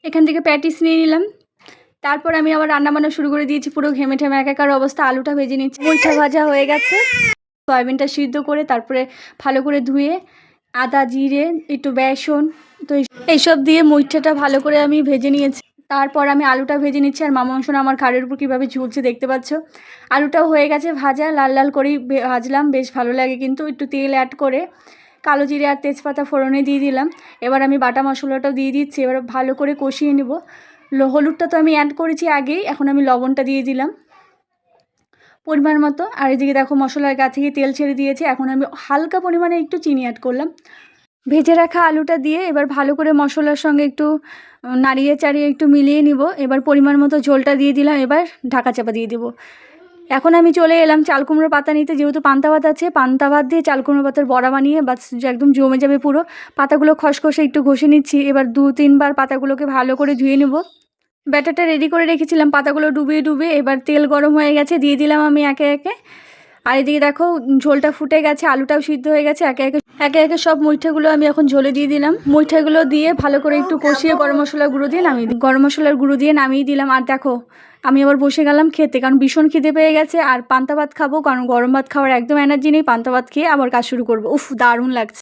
এখান থেকে প্যাটিস নিয়ে নিলাম। তারপর আমি আবার রান্নাবান্না শুরু করে দিয়েছি, পুরো ঘেমে ঠেমে একাকার অবস্থা। আলুটা ভেজে নিচ্ছি, মুইঠা ভাজা হয়ে গেছে। সয়াবিনটা সিদ্ধ করে তারপরে ভালো করে ধুয়ে আদা জিরে একটু বেসন তো এইসব দিয়ে মুইঠাটা ভালো করে আমি ভেজে নিয়েছি। তারপর আমি আলুটা ভেজে নিচ্ছি, আর মাংসটা আমার ঘাড়ের উপর কীভাবে ঝুলছে দেখতে পাচ্ছ। আলুটাও হয়ে গেছে ভাজা, লাল লাল করেই ভাজলাম, বেশ ভালো লাগে কিন্তু। একটু তেল অ্যাড করে কালো জিরে আর তেজপাতা ফোড়নে দিয়ে দিলাম। এবার আমি বাটা মশলাটাও দিয়ে দিচ্ছি, এবার ভালো করে কষিয়ে নেব। হলুদটা তো আমি অ্যাড করেছি আগেই, এখন আমি লবণটা দিয়ে দিলাম পরিমাণ মতো। আর এদিকে দেখো মশলার গা থেকে তেল ছেড়ে দিয়েছে, এখন আমি হালকা পরিমাণে একটু চিনি অ্যাড করলাম। ভেজে রাখা আলুটা দিয়ে এবার ভালো করে মশলার সঙ্গে একটু নাড়িয়ে চাড়িয়ে একটু মিলিয়ে নিব। এবার পরিমাণ মতো ঝোলটা দিয়ে দিলাম, এবার ঢাকা চাপা দিয়ে দেবো। এখন আমি চলে এলাম চাল কুমড়ো পাতা নিতে, যেহেতু পান্তা ভাত আছে, পান্তা ভাত দিয়ে চাল কুমড়ো পাতার বড়া বানিয়ে বাস একদম জমে যাবে পুরো। পাতাগুলো খসখসে একটু ঘষে নিচ্ছি, এবার 2-3 বার পাতাগুলোকে ভালো করে ধুয়ে নেব। ব্যাটারটা রেডি করে রেখেছিলাম, পাতাগুলো ডুবিয়ে ডুবিয়ে। এবার তেল গরম হয়ে গেছে, দিয়ে দিলাম আমি একে একে। আর এদিকে দেখো ঝোলটা ফুটে গেছে, আলুটাও সিদ্ধ হয়ে গেছে। একে একে সব মুইঠাগুলো আমি এখন ঝোলে দিয়ে দিলাম। মুইঠাগুলো দিয়ে ভালো করে একটু কষিয়ে গরম মশলার গুঁড়ো দিয়ে নামিয়ে দিলাম। আর দেখো আমি আবার বসে গেলাম খেতে, কারণ ভীষণ খিদে পেয়ে গেছে। আর পান্তা ভাত খাবো, কারণ গরম ভাত খাওয়ার একদম এনার্জি নেই। পান্তা ভাত খেয়ে আবার কাজ শুরু করবো। উফ, দারুণ লাগছে।